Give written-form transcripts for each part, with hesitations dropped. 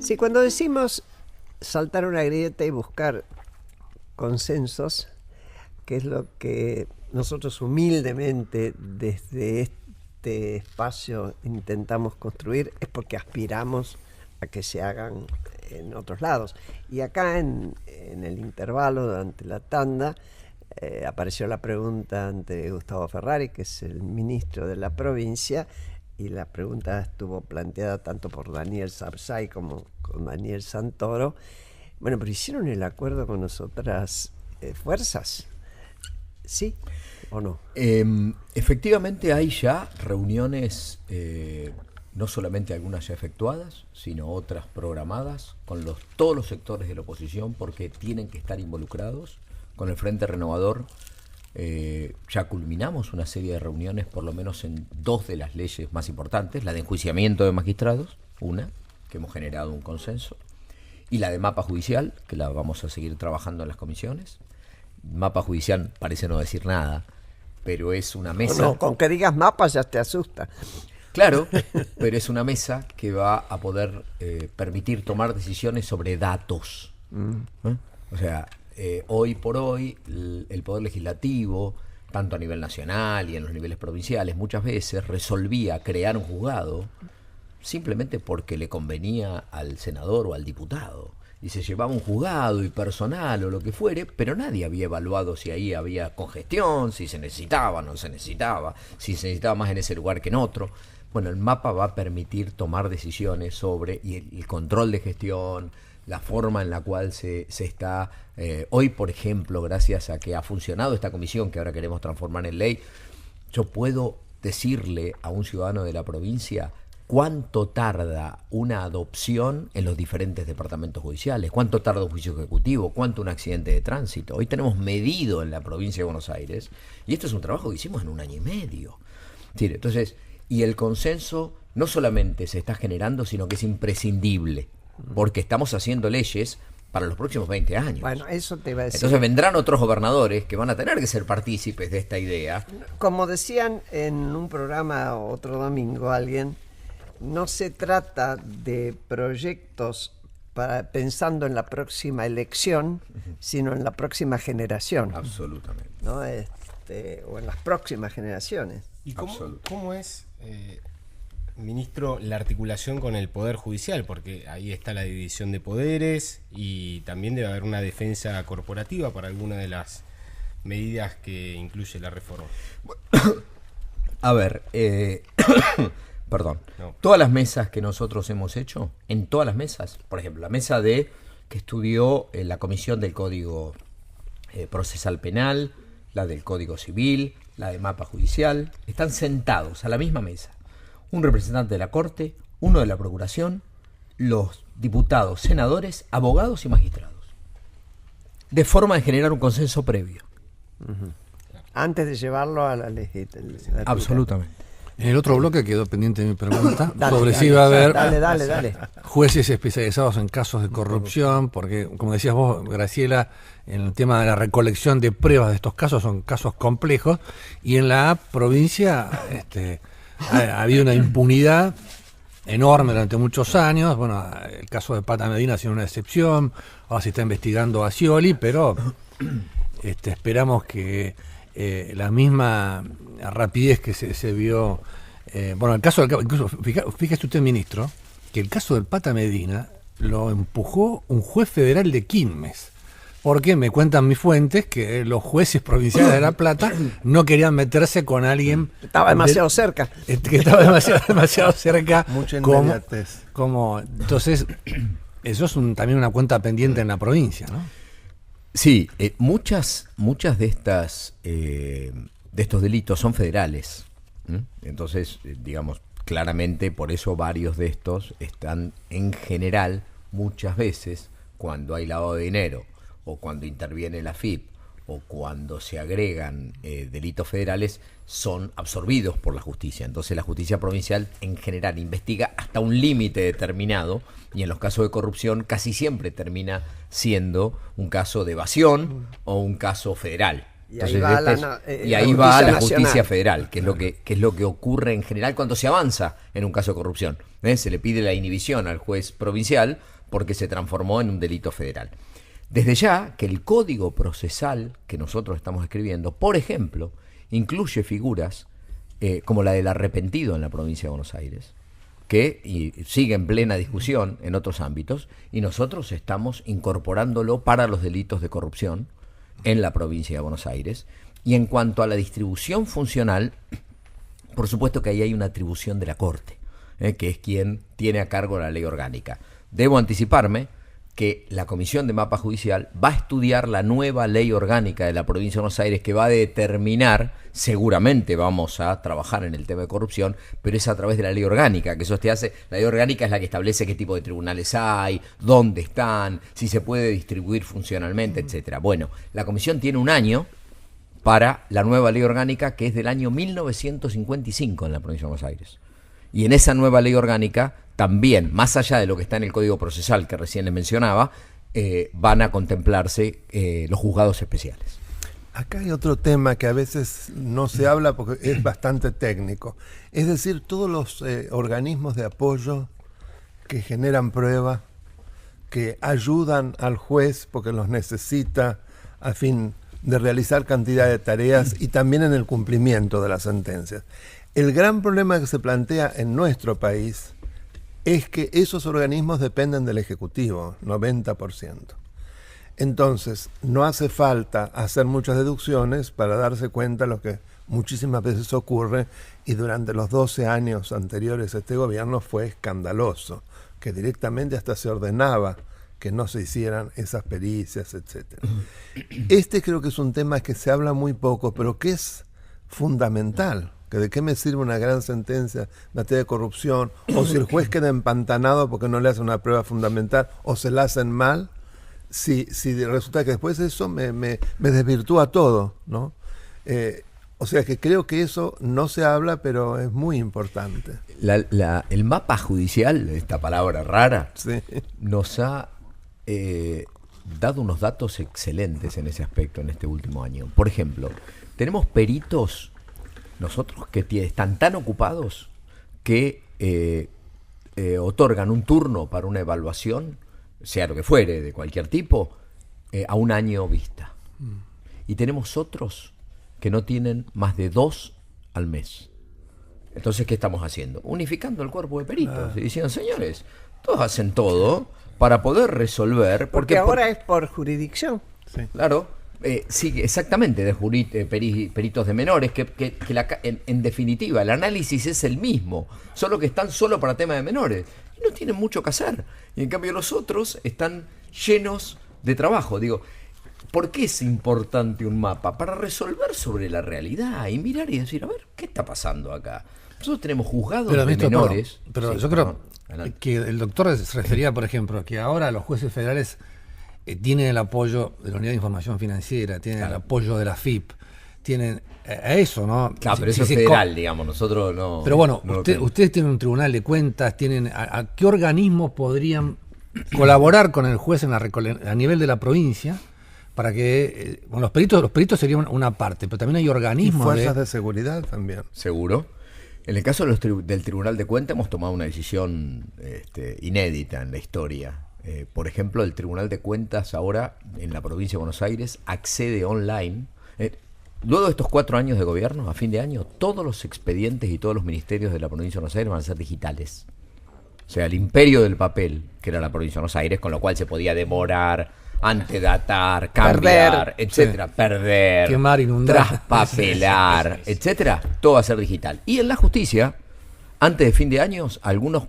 Sí, cuando decimos saltar una grieta y buscar consensos, que es lo que nosotros humildemente desde este espacio intentamos construir, es porque aspiramos a que se hagan en otros lados. Y acá en el intervalo, durante la tanda, apareció la pregunta ante Gustavo Ferrari, que es el ministro de la provincia, y la pregunta estuvo planteada tanto por Daniel Sapsay como con Daniel Santoro. Bueno, pero ¿hicieron el acuerdo con las otras fuerzas? ¿Sí o no? Efectivamente hay ya reuniones, no solamente algunas ya efectuadas, sino otras programadas con todos los sectores de la oposición, porque tienen que estar involucrados. Con el Frente Renovador ya culminamos una serie de reuniones, por lo menos en 2 de las leyes más importantes, la de enjuiciamiento de magistrados, una, que hemos generado un consenso, y la de mapa judicial, que la vamos a seguir trabajando en las comisiones. Mapa judicial parece no decir nada, pero es una mesa... No, con que digas mapa ya te asusta. Claro, pero es una mesa que va a poder permitir tomar decisiones sobre datos. O sea, hoy por hoy el Poder Legislativo, tanto a nivel nacional y en los niveles provinciales, muchas veces resolvía crear un juzgado simplemente porque le convenía al senador o al diputado. Y se llevaba un juzgado y personal o lo que fuere, pero nadie había evaluado si ahí había congestión, si se necesitaba o no se necesitaba, si se necesitaba más en ese lugar que en otro. Bueno, el mapa va a permitir tomar decisiones sobre y el control de gestión, la forma en la cual se está... hoy, por ejemplo, gracias a que ha funcionado esta comisión que ahora queremos transformar en ley, yo puedo decirle a un ciudadano de la provincia cuánto tarda una adopción en los diferentes departamentos judiciales, cuánto tarda un juicio ejecutivo, cuánto un accidente de tránsito. Hoy tenemos medido en la provincia de Buenos Aires, y esto es un trabajo que hicimos en 1 año y medio. Entonces, y el consenso no solamente se está generando, sino que es imprescindible, porque estamos haciendo leyes para los próximos 20 años. Bueno, eso te iba a decir. Entonces vendrán otros gobernadores que van a tener que ser partícipes de esta idea. Como decían en un programa otro domingo alguien, no se trata de proyectos pensando en la próxima elección, sino en la próxima generación. Absolutamente. ¿No? O en las próximas generaciones. ¿Y cómo es, ministro, la articulación con el Poder Judicial? Porque ahí está la división de poderes y también debe haber una defensa corporativa para alguna de las medidas que incluye la reforma. A ver, perdón. No. Todas las mesas que nosotros hemos hecho, en todas las mesas, por ejemplo, la mesa que estudió la Comisión del Código Procesal Penal, la del Código Civil, la de Mapa Judicial, están sentados a la misma mesa. Un representante de la Corte, uno de la Procuración, los diputados, senadores, abogados y magistrados. De forma de generar un consenso previo. Antes de llevarlo a la legislatura. Absolutamente. En el otro bloque quedó pendiente mi pregunta Dale, sobre dale, si iba a haber Dale. jueces especializados en casos de corrupción, porque como decías vos, Graciela, en el tema de la recolección de pruebas de estos casos son casos complejos, y en la provincia ha habido una impunidad enorme durante muchos años. Bueno, el caso de Pata Medina ha sido una excepción, ahora se está investigando a Scioli, pero esperamos que la misma rapidez que se vio, el caso del, incluso fíjese usted, ministro, que el caso del Pata Medina lo empujó un juez federal de Quilmes, porque me cuentan mis fuentes que los jueces provinciales de La Plata no querían meterse con alguien estaba demasiado cerca, que estaba demasiado cerca. Mucha inmediatez. Entonces eso es también una cuenta pendiente en la provincia, ¿no? Sí, muchas de estos delitos son federales. Entonces, digamos, claramente por eso varios de estos están en general, muchas veces, cuando hay lavado de dinero, o cuando interviene la AFIP, o cuando se agregan delitos federales, son absorbidos por la justicia. Entonces la justicia provincial en general investiga hasta un límite determinado, y en los casos de corrupción casi siempre termina siendo un caso de evasión o un caso federal. Y ahí Entonces, va la la Justicia justicia Nacional. federal, que es lo que ocurre en general cuando se avanza en un caso de corrupción. Se le pide la inhibición al juez provincial porque se transformó en un delito federal. Desde ya que el código procesal que nosotros estamos escribiendo, por ejemplo, incluye figuras como la del arrepentido en la provincia de Buenos Aires, que sigue en plena discusión en otros ámbitos, y nosotros estamos incorporándolo para los delitos de corrupción en la provincia de Buenos Aires. Y en cuanto a la distribución funcional, por supuesto que ahí hay una atribución de la Corte, que es quien tiene a cargo la ley orgánica. Debo anticiparme que la Comisión de Mapa Judicial va a estudiar la nueva ley orgánica de la provincia de Buenos Aires, que va a determinar, seguramente vamos a trabajar en el tema de corrupción, pero es a través de la ley orgánica, que eso te hace. La ley orgánica es la que establece qué tipo de tribunales hay, dónde están, si se puede distribuir funcionalmente, etcétera. Bueno, la Comisión tiene un año para la nueva ley orgánica, que es del año 1955 en la provincia de Buenos Aires. Y en esa nueva ley orgánica también, más allá de lo que está en el Código Procesal que recién les mencionaba, van a contemplarse los juzgados especiales. Acá hay otro tema que a veces no se habla porque es bastante técnico. Es decir, todos los organismos de apoyo que generan prueba, que ayudan al juez porque los necesita a fin de realizar cantidad de tareas y también en el cumplimiento de las sentencias. El gran problema que se plantea en nuestro país es que esos organismos dependen del Ejecutivo, 90%. Entonces, no hace falta hacer muchas deducciones para darse cuenta de lo que muchísimas veces ocurre, y durante los 12 años anteriores a este gobierno fue escandaloso, que directamente hasta se ordenaba que no se hicieran esas pericias, etc. Este creo que es un tema que se habla muy poco, pero que es fundamental. Que de qué me sirve una gran sentencia en materia de corrupción, o si el juez queda empantanado porque no le hace una prueba fundamental, o se la hacen mal, si resulta que después eso me desvirtúa todo, ¿no? O sea que creo que eso no se habla, pero es muy importante. El mapa judicial, esta palabra rara, Sí. nos ha dado unos datos excelentes en ese aspecto en este último año. Por ejemplo, tenemos peritos nosotros que están tan ocupados que otorgan un turno para una evaluación, sea lo que fuere, de cualquier tipo, a un año vista. Y tenemos otros que no tienen más de 2 al mes. Entonces, ¿qué estamos haciendo? Unificando el cuerpo de peritos y diciendo, señores, todos hacen todo para poder resolver. Porque ahora es por jurisdicción. Sí. Claro. Sí, exactamente, de peritos de menores, que en definitiva el análisis es el mismo, solo que están solo para temas de menores y no tienen mucho que hacer. Y en cambio los otros están llenos de trabajo. Digo, ¿por qué es importante un mapa? Para resolver sobre la realidad y mirar y decir, a ver, ¿qué está pasando acá? Nosotros tenemos juzgados de menores. Pero Sí, yo perdón, creo adelante. que el doctor se refería, por ejemplo, que ahora los jueces federales tienen el apoyo de la Unidad de Información Financiera, tienen el apoyo de la FIP, tienen a eso, ¿no? Claro, pero eso es Sí, federal, digamos, nosotros no. Pero bueno, no lo tenemos. ustedes tienen un tribunal de cuentas, tienen ¿a qué organismos podrían colaborar con el juez a nivel de la provincia para que bueno, los peritos serían una parte, pero también hay Y organismos fuerzas de seguridad también. Seguro. En el caso de del Tribunal de Cuentas hemos tomado una decisión inédita en la historia. Por ejemplo, el Tribunal de Cuentas ahora en la provincia de Buenos Aires accede online. Luego de estos 4 años de gobierno, a fin de año, todos los expedientes y todos los ministerios de la provincia de Buenos Aires van a ser digitales. O sea, el imperio del papel, que era la provincia de Buenos Aires, con lo cual se podía demorar, antedatar, cambiar, etcétera, perder, Quemar, inundar. traspapelar, etcétera, todo va a ser digital. Y en la justicia, antes de fin de años, algunos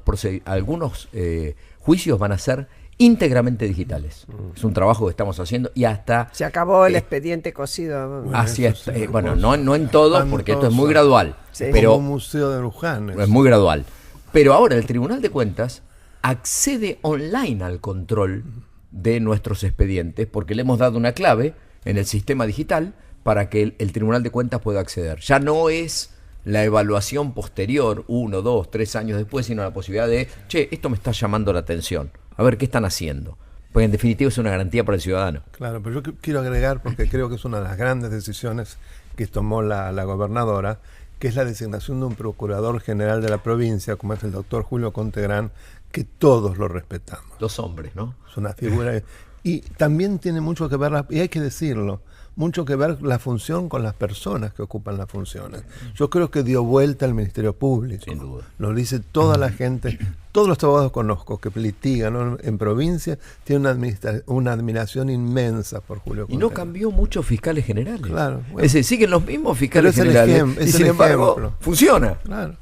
juicios van a ser íntegramente digitales. Es un trabajo que estamos haciendo y hasta Se acabó el expediente cosido. hacia bueno, no en todo, porque esto es muy gradual, Sí. pero Como un museo de Luján. es muy gradual. Pero ahora el Tribunal de Cuentas accede online al control de nuestros expedientes porque le hemos dado una clave en el sistema digital para que el Tribunal de Cuentas pueda acceder. Ya no es la evaluación posterior, 1, 2, 3 años después, sino la posibilidad de, che, esto me está llamando la atención, a ver qué están haciendo. Porque en definitiva es una garantía para el ciudadano. Claro, pero yo quiero agregar, porque creo que es una de las grandes decisiones que tomó la gobernadora, que es la designación de un procurador general de la provincia, como es el doctor Julio Contegrán, que todos lo respetamos. 2 hombres, ¿no? Es una figura. Y también tiene mucho que ver, y hay que decirlo, mucho que ver la función con las personas que ocupan las funciones. Yo creo que dio vuelta al Ministerio Público. Sin duda. Lo dice toda la gente, todos los abogados que conozco que litigan, ¿no?, en provincia, tienen una admiración inmensa por Julio Y Contegrán. no cambió muchos fiscales generales. Claro, bueno. Es decir, siguen los mismos fiscales Pero es el generales. es Y sin el embargo, ejemplo. funciona. Claro.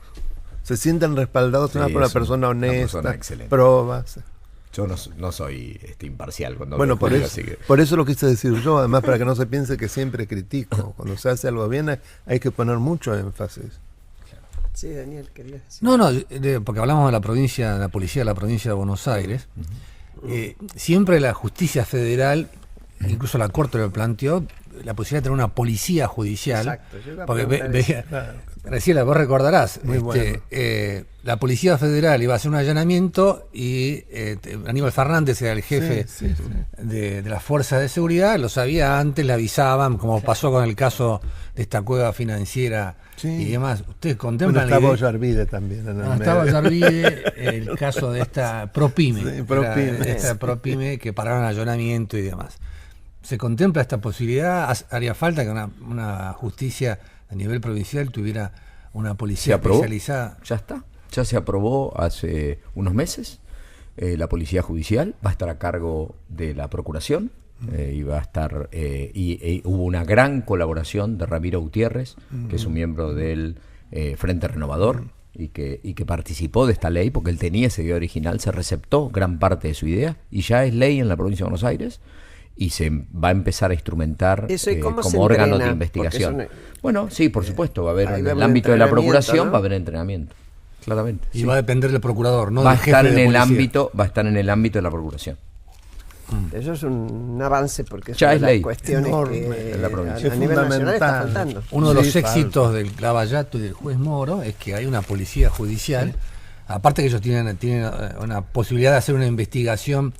Se sienten respaldados Sí, por una es persona una honesta, persona excelente. probas. Yo no soy imparcial cuando Bueno, hablo por de Julio, eso, así que- por eso lo quise decir yo, además para que no se piense que siempre critico. Cuando se hace algo bien hay que poner mucho énfasis. Sí, Daniel, querías decir. No, porque hablamos de la provincia, de la policía de la provincia de Buenos Aires. Siempre la justicia federal, incluso la Corte lo planteó, la posibilidad de tener una policía judicial. Exacto, yo iba a Porque preguntar eso. Claro. Graciela, vos recordarás, Muy bueno. la Policía Federal iba a hacer un allanamiento y Aníbal Fernández era el jefe Sí. de las fuerzas de seguridad, lo sabía antes, le avisaban, como pasó con el caso de esta cueva financiera Sí. y demás. ¿Ustedes Bueno, contemplan estaba la idea? Ollarvide también en el No, medio. estaba Ollarvide, el caso de esta Propyme, Sí, Propyme. era esta Propyme que pararon allanamiento y demás. ¿Se contempla esta posibilidad? ¿Haría falta que una justicia a nivel provincial tuviera una ¿Se policía aprobó? especializada? Ya está. Ya se aprobó hace unos meses. La Policía Judicial va a estar a cargo de la Procuración. Y va a estar hubo una gran colaboración de Ramiro Gutiérrez, que es un miembro del Frente Renovador y que participó de esta ley porque él tenía esa idea original, se receptó gran parte de su idea y ya es ley en la provincia de Buenos Aires y se va a empezar a instrumentar Eso, ¿y cómo se como órgano de entrena? investigación. Porque Bueno, sí, por supuesto, va a haber ahí en va a el haber ámbito de la entrenamiento, Procuración, ¿no? va a haber entrenamiento, claramente. Y sí. va a depender del procurador, no Va a del jefe estar en de el policía. ámbito, va a estar en el ámbito de la Procuración. Eso es un avance porque es Ya una es de las ley. cuestiones Enorme que en la provincia. a nivel nacional está fundamental. faltando. Uno de los Sí, éxitos del clavallato y del juez Moro es que hay una policía judicial, aparte que ellos tienen una posibilidad de hacer una investigación.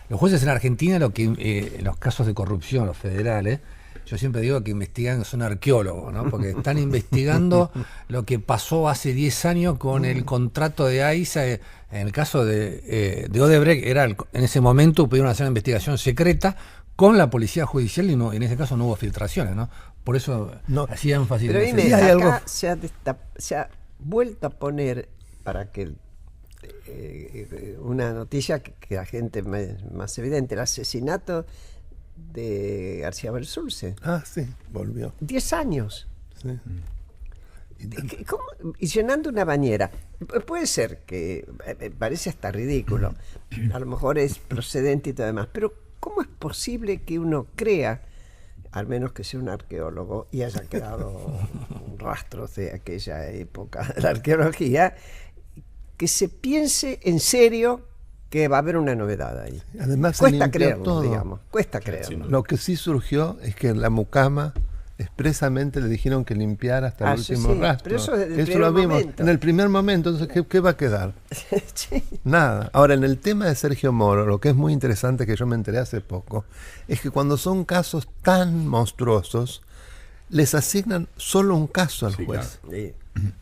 Los jueces en Argentina, en los casos de corrupción, los federales, yo siempre digo que investigan, son arqueólogos, ¿no? Porque están investigando lo que pasó hace 10 años con el contrato de AISA. En el caso de Odebrecht, en ese momento pudieron hacer una investigación secreta con la policía judicial y en ese caso no hubo filtraciones, ¿no? Por eso No. hacía énfasis Pero en ese dime, Sí, hay acá algo- se ha vuelto a poner para que una noticia que la gente más evidente, el asesinato de García Belsunce. Ah, sí, volvió. 10 años. Sí. ¿Cómo? Y llenando una bañera. Puede ser que parece hasta ridículo. A lo mejor es procedente y todo demás. Pero ¿cómo es posible que uno crea, al menos que sea un arqueólogo y haya quedado rastros de aquella época de la arqueología, que se piense en serio que va a haber una novedad ahí? Además, se Cuesta limpió creerlo, todo. digamos. Cuesta creerlo. Lo que sí surgió es que en la mucama expresamente le dijeron que limpiara hasta el Sí, último sí, rastro. pero eso desde el lo primer vimos momento. en el primer momento. Entonces, ¿qué va a quedar? Sí. Nada. Ahora, en el tema de Sergio Moro, lo que es muy interesante que yo me enteré hace poco, es que cuando son casos tan monstruosos, les asignan solo un caso al Sí, juez. Sí.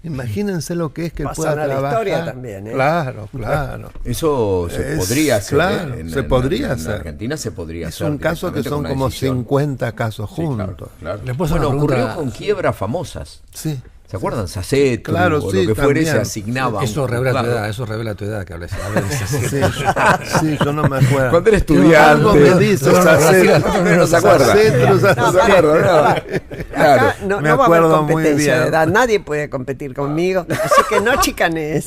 Imagínense lo que es que él Pasan pueda a la trabajar. historia también, ¿eh? Claro, claro. Eso se Es- podría hacer. claro, se podría en hacer. Argentina se podría Es hacer. un caso que directamente son con una como decisión. 50 casos Sí, claro, juntos. claro. Les puedo hacer Bueno, una ocurrió pregunta. con quiebras famosas. Sí. ¿Se acuerdan? Sacet, Claro, o sí, lo que fuere, se también. asignaba. Eso un revela tu juzgado. edad, eso revela tu edad que hables. Sí, yo no me acuerdo. Cuando era Algo estudiante. me dice, Sacet, No se acuerda. Sacet, no se No se acuerda. acuerda, no. Claro. Acá no, me no va a haber acuerdo muy competencia bien. de edad, nadie puede competir conmigo, así que no chicanees.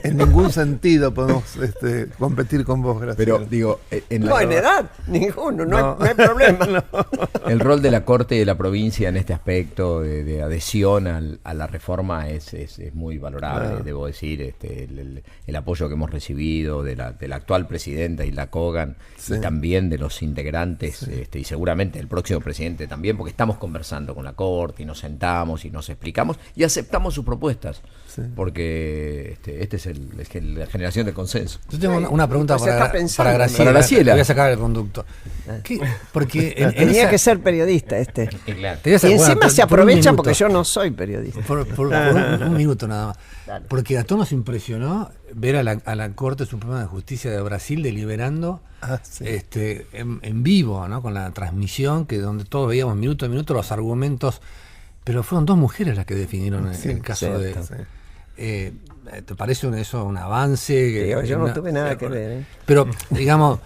En ningún sentido podemos competir con vos, gracias. Pero digo, No, en edad, ninguno, no, No. hay problema. el rol de la Corte y de la provincia en este aspecto de adhesión a a la reforma es muy valorable, debo decir, el apoyo que hemos recibido de la actual presidenta Hilda Kogan, Sí. y también de los integrantes, y seguramente el próximo presidente también, porque estamos conversando con la Corte y nos sentamos y nos explicamos y aceptamos sus propuestas, Sí. porque este es la generación de consenso. Yo tengo una pregunta Pues está pensando, para ¿no? Graciela. Para Graciela. Voy a sacar el conducto. Porque en Tenía esa- que ser periodista Claro. te voy a Y hacer- bueno, encima por- se por un aprovecha minuto. porque yo no soy periodista. Por un minuto nada más. Dale. Porque a todos nos impresionó ver a la Corte Suprema de Justicia de Brasil deliberando Sí. en vivo, ¿no? Con la transmisión, que donde todos veíamos minuto a minuto los argumentos, pero fueron 2 mujeres las que definieron Sí, el caso de... sí. ¿Te parece eso un avance? Digo, yo no tuve nada que ver, ¿eh? Pero, digamos,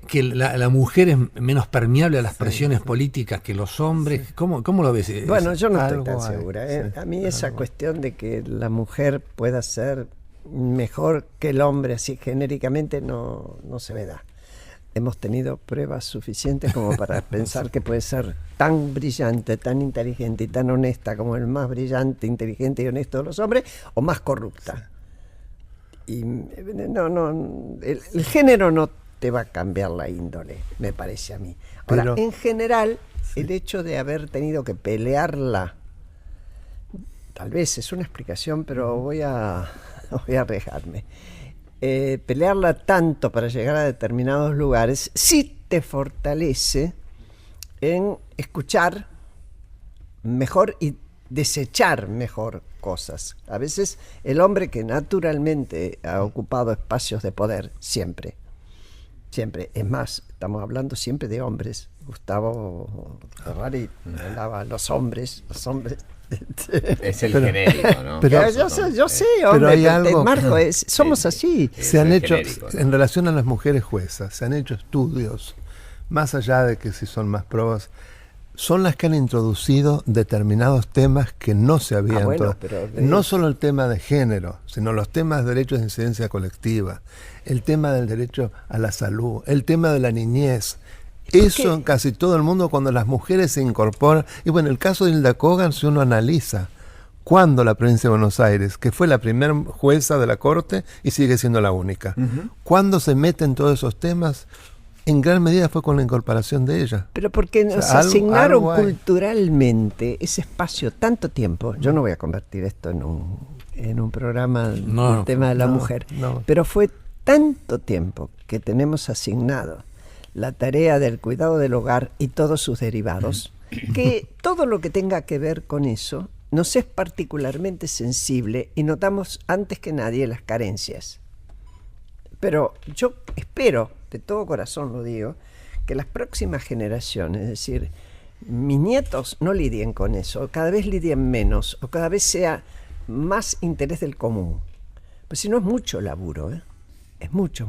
que la mujer es menos permeable a las presiones políticas que los hombres. ¿Cómo lo ves? Bueno, yo no estoy Algo tan hay, segura. sí, A mí esa cuestión de que la mujer pueda ser mejor que el hombre, así genéricamente, no se me da. Hemos tenido pruebas suficientes como para pensar que puede ser tan brillante, tan inteligente y tan honesta como el más brillante, inteligente y honesto de los hombres, o más corrupta. Y el género no te va a cambiar la índole, me parece a mí. Ahora, Pero- en general, el hecho de haber tenido que pelearla, tal vez es una explicación, pero voy a arriesgarme. Pelearla tanto para llegar a determinados lugares sí te fortalece en escuchar mejor y desechar mejor cosas. A veces el hombre que naturalmente ha ocupado espacios de poder, siempre, es más, estamos hablando siempre de hombres. Gustavo Ferrari hablaba los hombres. Es el Pero- genérico, ¿no? pero- Yo sé, hombre, hay pero algo- Marco, somos así. Se han hecho, genérico, ¿no? en relación a las mujeres juezas, se han hecho estudios, más allá de que si son más probas, son las que han introducido determinados temas que no se habían bueno, to- pero no solo el tema de género, sino los temas de derechos de incidencia colectiva, el tema del derecho a la salud, el tema de la niñez. Eso en casi todo el mundo, cuando las mujeres se incorporan. Y bueno, el caso de Hilda Kogan, si uno analiza cuando la provincia de Buenos Aires, que fue la primera jueza de la Corte y sigue siendo la única, cuando se mete en todos esos temas, en gran medida fue con la incorporación de ella. Pero porque nos sea, asignaron algo hay. culturalmente ese espacio tanto tiempo. Yo no voy a convertir esto en un programa No, del tema de la no, mujer, no. pero fue tanto tiempo que tenemos asignado la tarea del cuidado del hogar y todos sus derivados, que todo lo que tenga que ver con eso nos es particularmente sensible y notamos antes que nadie las carencias. Pero yo espero, de todo corazón lo digo, que las próximas generaciones, es decir, mis nietos no lidien con eso, o cada vez lidien menos, o cada vez sea más interés del común. Pues si no es mucho laburo, ¿eh? Es mucho,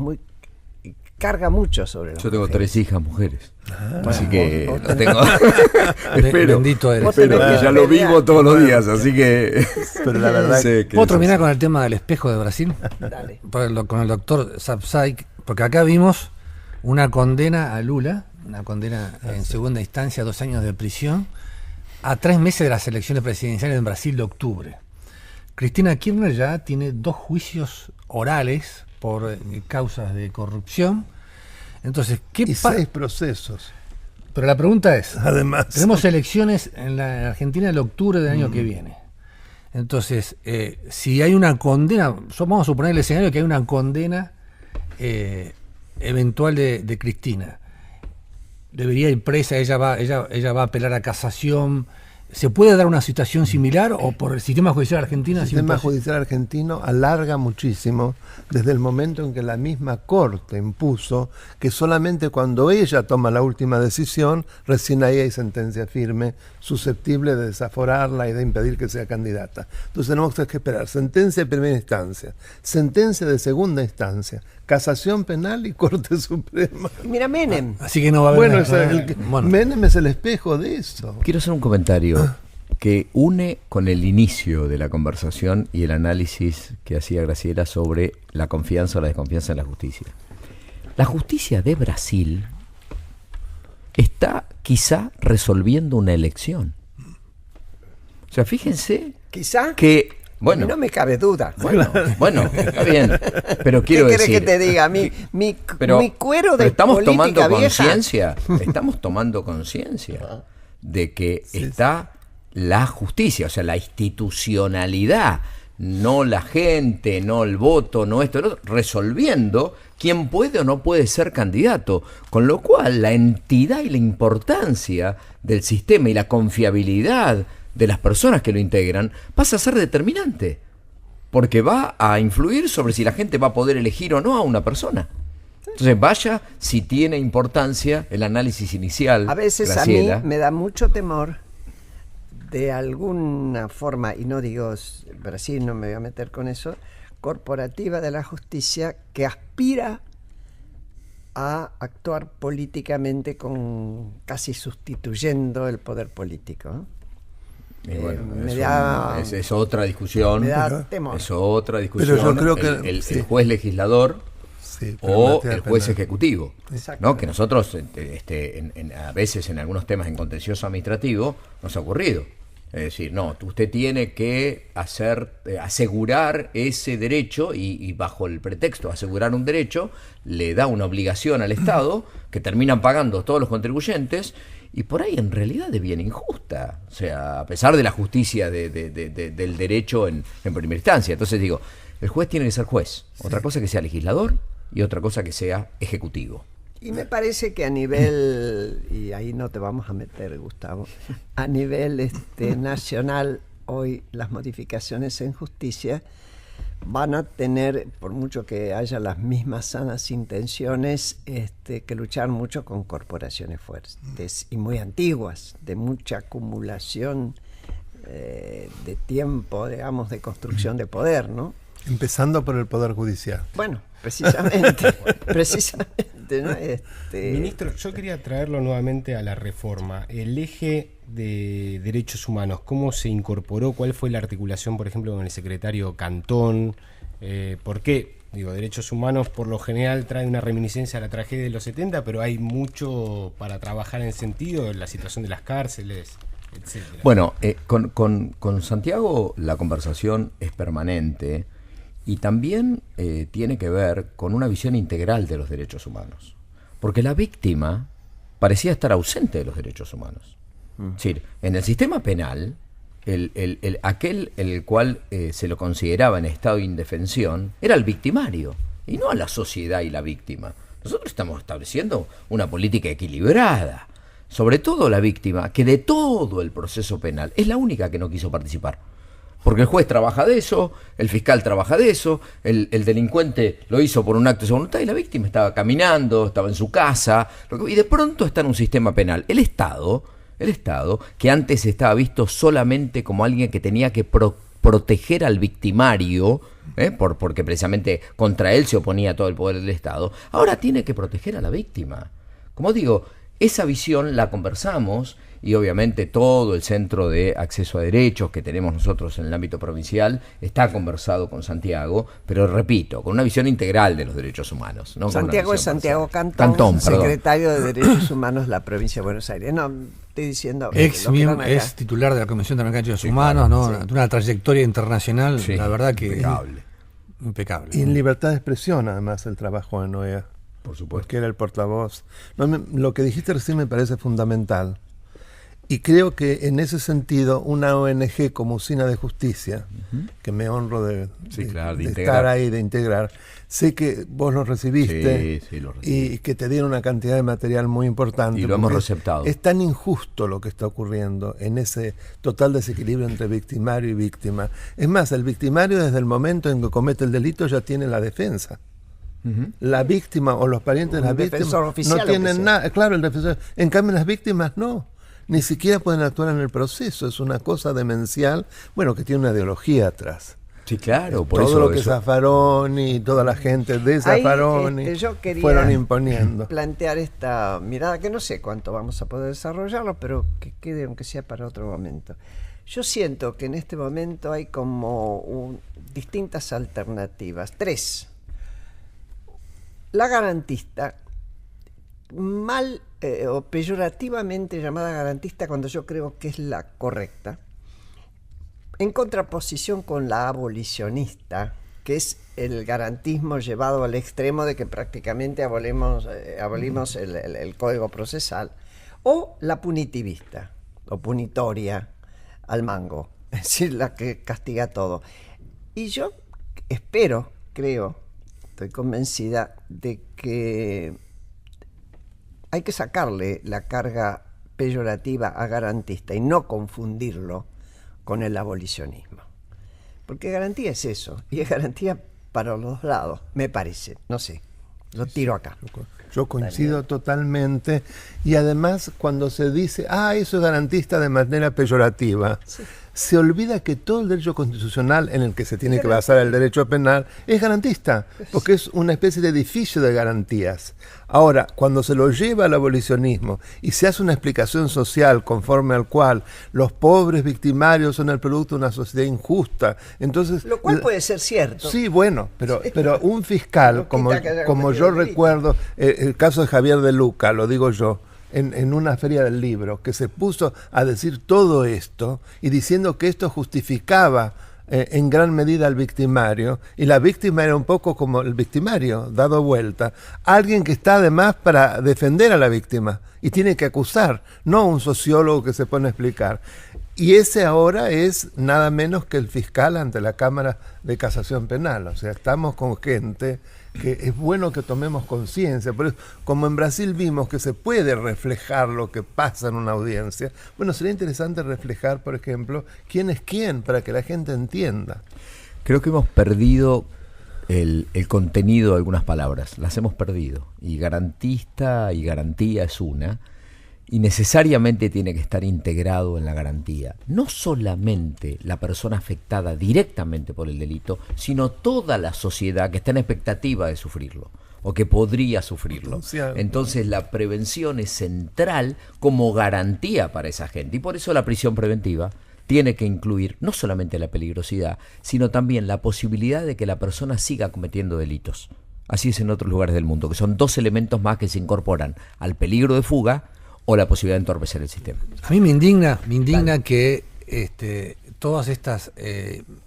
carga mucho sobre los Yo tengo 3 hijas mujeres, así Bueno, que vos lo tengo. Espero, Bendito eres. Vos espero, tenés que ya lo pelear. vivo todos los días, así que. Pero la verdad sé que ¿Puedo es terminar así. con el tema del espejo de Brasil? Dale. Con el doctor Sapsaik, porque acá vimos una condena a Lula, una condena en segunda instancia, 2 años de prisión, a 3 meses de las elecciones presidenciales en Brasil de octubre. Cristina Kirchner ya tiene 2 juicios orales por causas de corrupción. Entonces, ¿qué y pasa? 6 procesos. Pero la pregunta es, Además, tenemos elecciones en la Argentina el octubre del año que viene. Entonces, si hay una condena, vamos a suponer el escenario que hay una condena eventual de Cristina. Debería ir presa, ella va a apelar a casación. ¿Se puede dar una situación similar o por el sistema judicial argentino? el es sistema imposible? judicial argentino alarga muchísimo desde el momento en que la misma Corte impuso que solamente cuando ella toma la última decisión, recién ahí hay sentencia firme susceptible de desaforarla y de impedir que sea candidata. Entonces tenemos que esperar sentencia de primera instancia, sentencia de segunda instancia, casación penal y Corte Suprema. Mira Menem. Así que no va a haber Bueno, una- bueno. Menem es el espejo de eso. Quiero hacer un comentario que une con el inicio de la conversación y el análisis que hacía Graciela sobre la confianza o la desconfianza en la justicia. La justicia de Brasil está quizá resolviendo una elección. O sea, fíjense Quizá. que, bueno, No me cabe duda. bueno, está bien, pero quiero ¿Qué decir... querés que te diga? Mi cuero de pero estamos tomando política vieja. conciencia, estamos tomando conciencia de que está la justicia, o sea, la institucionalidad, no la gente, no el voto, no esto, no, resolviendo quién puede o no puede ser candidato, con lo cual la entidad y la importancia del sistema y la confiabilidad de las personas que lo integran pasa a ser determinante, porque va a influir sobre si la gente va a poder elegir o no a una persona. Entonces vaya si tiene importancia el análisis inicial. A veces Graciela. a mí me da mucho temor de alguna forma, y no digo Brasil, no me voy a meter con eso, corporativa de la justicia que aspira a actuar políticamente casi sustituyendo el poder político, ¿no? Y bueno, me da- es otra discusión. me da temor. Es otra discusión. Pero yo creo que- el sí. juez legislador Sí, pero o materia el juez penal. ejecutivo, Exacto. ¿no? Que nosotros a veces en algunos temas en contencioso administrativo nos ha ocurrido. Es decir, no, usted tiene que asegurar ese derecho y bajo el pretexto de asegurar un derecho le da una obligación al Estado que terminan pagando todos los contribuyentes y por ahí en realidad es bien injusta, o sea, a pesar de la justicia del derecho en primera instancia. Entonces digo, el juez tiene que ser juez, otra cosa que sea legislador y otra cosa que sea ejecutivo. Y me parece que a nivel, y ahí no te vamos a meter, Gustavo, a nivel nacional, hoy las modificaciones en justicia van a tener, por mucho que haya las mismas sanas intenciones, que luchar mucho con corporaciones fuertes y muy antiguas, de mucha acumulación de tiempo, digamos, de construcción de poder, ¿no? Empezando por el Poder Judicial. Bueno, precisamente, ¿no? Ministro, yo quería traerlo nuevamente a la reforma. El eje de derechos humanos, ¿cómo se incorporó? ¿Cuál fue la articulación, por ejemplo, con el secretario Cantón? ¿Por qué? Digo, derechos humanos por lo general trae una reminiscencia a la tragedia de los 70, pero hay mucho para trabajar en ese sentido, en la situación de las cárceles, etcétera. Bueno, con Santiago la conversación es permanente y también tiene que ver con una visión integral de los derechos humanos. Porque la víctima parecía estar ausente de los derechos humanos. Es decir, en el sistema penal, aquel el cual se lo consideraba en estado de indefensión era el victimario y no a la sociedad y la víctima. Nosotros estamos estableciendo una política equilibrada. Sobre todo la víctima, que de todo el proceso penal es la única que no quiso participar. Porque el juez trabaja de eso, el fiscal trabaja de eso, el delincuente lo hizo por un acto de su voluntad y la víctima estaba caminando, estaba en su casa, y de pronto está en un sistema penal. El Estado, que antes estaba visto solamente como alguien que tenía que proteger al victimario, porque precisamente contra él se oponía todo el poder del Estado, ahora tiene que proteger a la víctima. Como digo, esa visión la conversamos y obviamente todo el centro de acceso a derechos que tenemos nosotros en el ámbito provincial está conversado con Santiago, pero repito, con una visión integral de los derechos humanos. No Santiago es Santiago Cantón, Cantón, perdón. secretario de Derechos Humanos de la provincia de Buenos Aires. No, estoy diciendo... Es lo que van acá. titular de la Comisión de Derechos Sí, Humanos, claro, ¿no? sí. Una trayectoria internacional, Sí, la verdad que impecable. impecable. Y en libertad de expresión, además, el trabajo de Noé, Por supuesto. porque era el portavoz. No, lo que dijiste recién me parece fundamental. Y creo que en ese sentido, una ONG como Usina de Justicia, que me honro de claro, de de integrar. estar ahí, de integrar, sé que vos lo recibiste Sí, lo recibí. y que te dieron una cantidad de material muy importante. Y lo hemos porque receptado. Es tan injusto lo que está ocurriendo en ese total desequilibrio entre victimario y víctima. Es más, el victimario desde el momento en que comete el delito ya tiene la defensa. La víctima o los parientes de Un la víctima defensor oficial, no aunque tienen sea. nada. Claro, el defensor. En cambio, las víctimas no. Ni siquiera pueden actuar en el proceso. Es una cosa demencial, bueno, que tiene una ideología atrás. Sí, claro, por Todo eso. lo que eso- Zaffaroni y toda la gente de Ahí, Zaffaroni yo quería fueron imponiendo. plantear esta mirada que no sé cuánto vamos a poder desarrollarlo, pero que quede aunque sea para otro momento. Yo siento que en este momento hay como distintas alternativas. 3. La garantista, mal o peyorativamente llamada garantista cuando yo creo que es la correcta, en contraposición con la abolicionista, que es el garantismo llevado al extremo de que prácticamente abolimos el código procesal, o la punitivista, o punitoria al mango, es decir, la que castiga todo. Y yo espero, creo, estoy convencida de que hay que sacarle la carga peyorativa a garantista y no confundirlo con el abolicionismo. Porque garantía es eso, y es garantía para los dos lados, me parece, no sé, lo tiro acá. Yo coincido totalmente, y además cuando se dice, eso es garantista de manera peyorativa, Sí. se olvida que todo el derecho constitucional en el que se tiene que basar el derecho penal es garantista, porque es una especie de edificio de garantías. Ahora, cuando se lo lleva al abolicionismo y se hace una explicación social conforme al cual los pobres victimarios son el producto de una sociedad injusta, entonces... Lo cual puede ser cierto. Sí, bueno, pero un fiscal, No como, quita que haya como cometido yo delito. recuerdo, el caso de Javier de Luca, lo digo yo, en una feria del libro, que se puso a decir todo esto y diciendo que esto justificaba en gran medida al victimario, y la víctima era un poco como el victimario, dado vuelta, alguien que está además para defender a la víctima y tiene que acusar, no un sociólogo que se pone a explicar. Y ese ahora es nada menos que el fiscal ante la Cámara de Casación Penal. O sea, estamos con gente que es bueno que tomemos conciencia. Por eso, como en Brasil vimos que se puede reflejar lo que pasa en una audiencia, bueno, sería interesante reflejar, por ejemplo, quién es quién, para que la gente entienda. Creo que hemos perdido el contenido de algunas palabras, las hemos perdido. Y garantista y garantía es una, y necesariamente tiene que estar integrado en la garantía. No solamente la persona afectada directamente por el delito, sino toda la sociedad que está en expectativa de sufrirlo, o que podría sufrirlo. Entonces la prevención es central como garantía para esa gente. Y por eso la prisión preventiva tiene que incluir no solamente la peligrosidad, sino también la posibilidad de que la persona siga cometiendo delitos. Así es en otros lugares del mundo, que son dos elementos más que se incorporan al peligro de fuga o la posibilidad de entorpecer el sistema. A mí me indigna que todas estas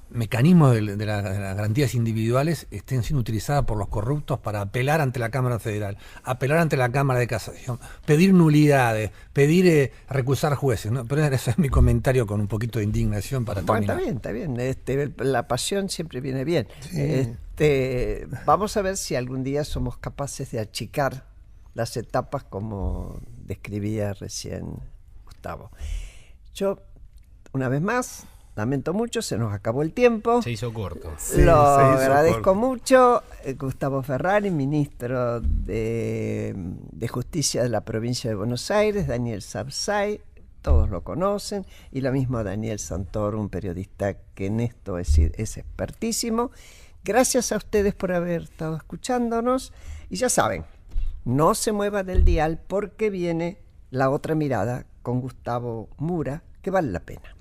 mecanismos de las garantías individuales estén siendo utilizadas por los corruptos para apelar ante la Cámara Federal, apelar ante la Cámara de Casación, pedir nulidades, pedir recusar jueces, ¿no? Pero ese es mi comentario con un poquito de indignación para terminar. Está bien. La pasión siempre viene bien. Sí. Vamos a ver si algún día somos capaces de achicar las etapas como describía recién Gustavo. Yo, una vez más, lamento mucho, se nos acabó el tiempo. Se hizo corto. Sí, Lo se hizo agradezco corto. mucho. Gustavo Ferrari, ministro de Justicia de la provincia de Buenos Aires, Daniel Sapsay, todos lo conocen, y lo mismo Daniel Santoro, un periodista que en esto es expertísimo. Gracias a ustedes por haber estado escuchándonos, y ya saben, no se mueva del dial porque viene La Otra Mirada con Gustavo Mura, que vale la pena.